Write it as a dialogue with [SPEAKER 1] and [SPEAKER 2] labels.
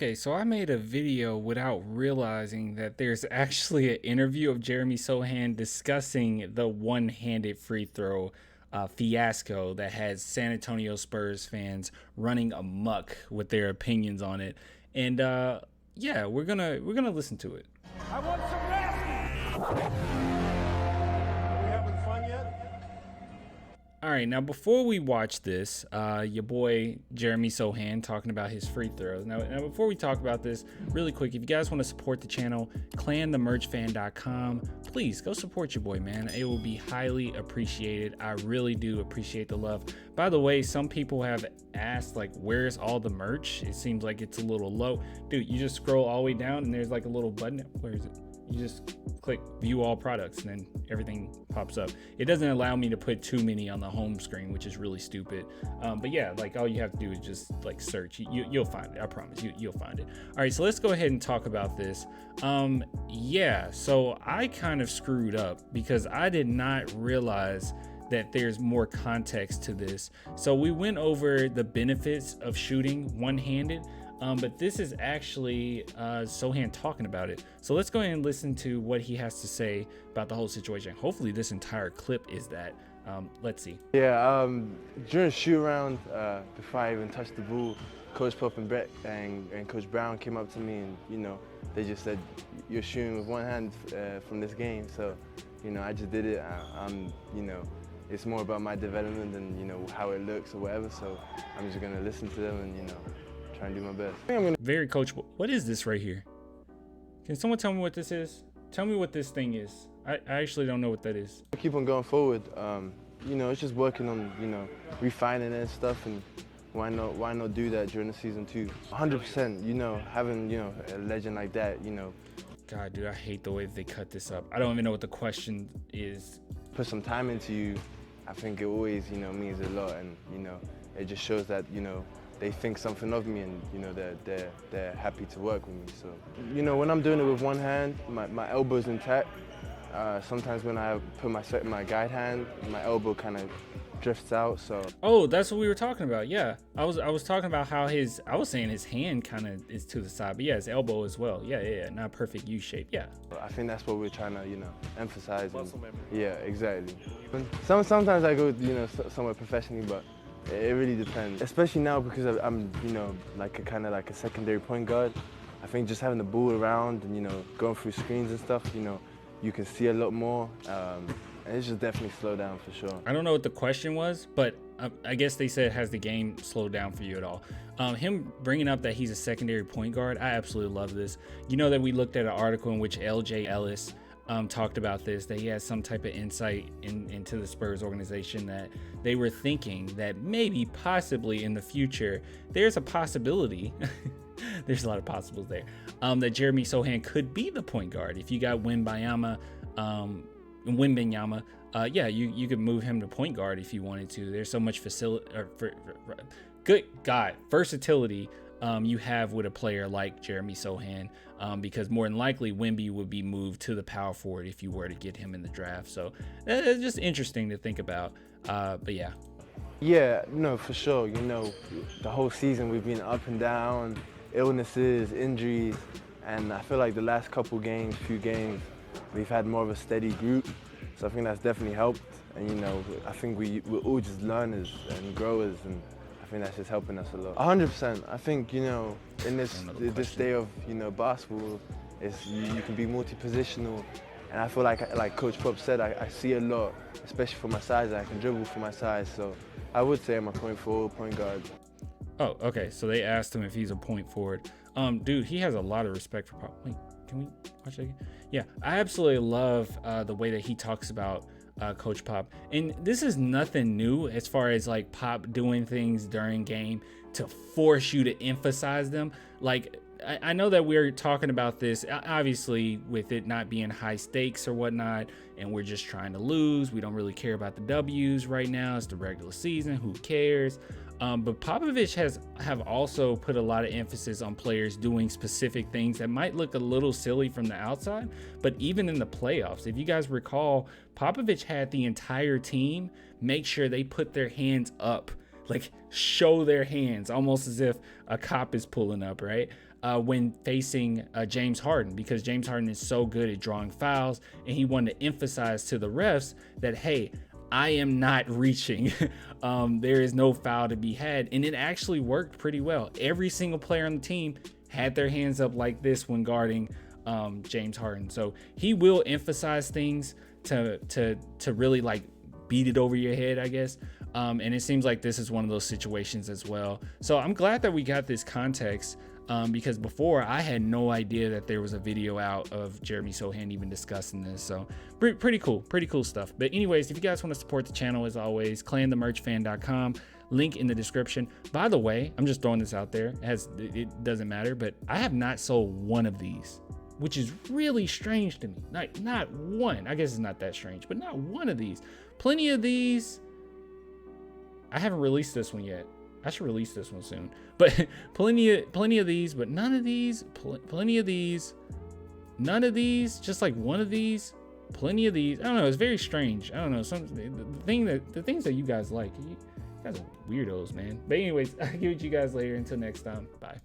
[SPEAKER 1] Okay, so I made a video without realizing that there's actually an interview of Jeremy Sochan discussing the one-handed free throw fiasco that has San Antonio Spurs fans running amok with their opinions on it. And yeah, we're gonna listen to it.
[SPEAKER 2] I want some nasty. Are we having fun yet?
[SPEAKER 1] All right, now before we watch this, your boy Jeremy Sochan talking about his free throws. Now before we talk about this, really quick, if you guys want to support the channel, clanthemerchfan.com, please go support your boy, man. It will be highly appreciated. I really do appreciate the love. By the way, some people have asked, like, where's all the merch? It seems like it's a little low. Dude, you just scroll all the way down and there's like a little button. Where is it? You just click view all products and then everything pops up. It doesn't allow me to put too many on the home screen, which is really stupid. But yeah, like all you have to do is just like search. You'll find it. I promise you'll find it. All right, so let's go ahead and talk about this. Yeah, so I kind of screwed up because I did not realize that there's more context to this. So we went over the benefits of shooting one-handed. But this is actually Sochan talking about it. So let's go ahead and listen to what he has to say about the whole situation. Hopefully this entire clip is that. Let's see.
[SPEAKER 3] Yeah, during shoot around, before I even touched the ball, Coach Pop and Brett and Coach Brown came up to me and, you know, they just said, you're shooting with one hand from this game. So, you know, I just did it. You know, it's more about my development than, you know, how it looks or whatever. So I'm just going to listen to them and, you know, try and do my best.
[SPEAKER 1] Very coachable. What is this right here? Can someone tell me what this is? Tell me what this thing is. I actually don't know what that is.
[SPEAKER 3] Keep on going forward. You know, it's just working on, you know, refining it and stuff, and why not do that during the season too? 100%, you know, having, you know, a legend like that, you know.
[SPEAKER 1] God, dude, I hate the way that they cut this up. I don't even know what the question is.
[SPEAKER 3] Put some time into you, I think it always, you know, means a lot, and, you know, it just shows that, you know, they think something of me, and, you know, they're happy to work with me. So, you know, when I'm doing it with one hand, my elbow's intact. Sometimes when I put my guide hand, my elbow kind of drifts out. So.
[SPEAKER 1] Oh, that's what we were talking about. Yeah, I was talking about how I was saying his hand kind of is to the side, but yeah, his elbow as well. Yeah, not a perfect U shape. Yeah.
[SPEAKER 3] I think that's what we're trying to, you know, emphasize. Yeah, exactly. Sometimes I go, you know, somewhere professionally, but it really depends. Especially now because I'm, you know, like a secondary point guard. I think just having the ball around and, you know, going through screens and stuff, you know, you can see a lot more. And it's just definitely slowed down for sure.
[SPEAKER 1] I don't know what the question was, but I guess they said, has the game slowed down for you at all? Him bringing up that he's a secondary point guard, I absolutely love this. You know that we looked at an article in which LJ Ellis talked about this, that he has some type of insight into the Spurs organization, that they were thinking that maybe possibly in the future, there's a possibility there's a lot of possibles there, that Jeremy Sochan could be the point guard. If you got Wembanyama, yeah, you could move him to point guard if you wanted to. There's so much versatility you have with a player like Jeremy Sochan, because more than likely Wemby would be moved to the power forward if you were to get him in the draft. So it's just interesting to think about. But yeah.
[SPEAKER 3] Yeah, no, for sure. You know, the whole season we've been up and down, illnesses, injuries, and I feel like the last few games, we've had more of a steady group. So I think that's definitely helped. And, you know, I think we're all just learners and growers, and I think that's just helping us a lot. 100%. I think, you know, in this day of, you know, basketball, you can be multi-positional. And I feel like Coach Pop said, I see a lot, especially for my size. I can dribble for my size. So I would say I'm a point forward, point guard.
[SPEAKER 1] Oh, okay. So they asked him if he's a point forward. Dude, he has a lot of respect for Pop. Wait, can we watch that again? Yeah, I absolutely love the way that he talks about Coach Pop. And this is nothing new as far as like Pop doing things during game to force you to emphasize them. Like, I know that we're talking about this, obviously, with it not being high stakes or whatnot, and we're just trying to lose. We don't really care about the W's right now. It's the regular season. Who cares? But Popovich have also put a lot of emphasis on players doing specific things that might look a little silly from the outside, but even in the playoffs, if you guys recall, Popovich had the entire team make sure they put their hands up, like show their hands, almost as if a cop is pulling up, right? when facing James Harden, because James Harden is so good at drawing fouls, and he wanted to emphasize to the refs that, hey, I am not reaching. There is no foul to be had. And it actually worked pretty well. Every single player on the team had their hands up like this when guarding James Harden. So he will emphasize things to really like beat it over your head, I guess. And it seems like this is one of those situations as well. So I'm glad that we got this context, because before I had no idea that there was a video out of Jeremy Sochan even discussing this. So pretty cool stuff. But anyways, if you guys want to support the channel, as always, clanthemerchfan.com, link in the description. By the way, I'm just throwing this out there. It doesn't matter, but I have not sold one of these, which is really strange to me. Not one. I guess it's not that strange, but not one of these. Plenty of these. I haven't released this one yet. I should release this one soon. But plenty of these, but none of these. Plenty of these. None of these. Just like one of these. Plenty of these. I don't know. It's very strange. I don't know. The things that you guys like. You guys are weirdos, man. But anyways, I'll get with you guys later. Until next time. Bye.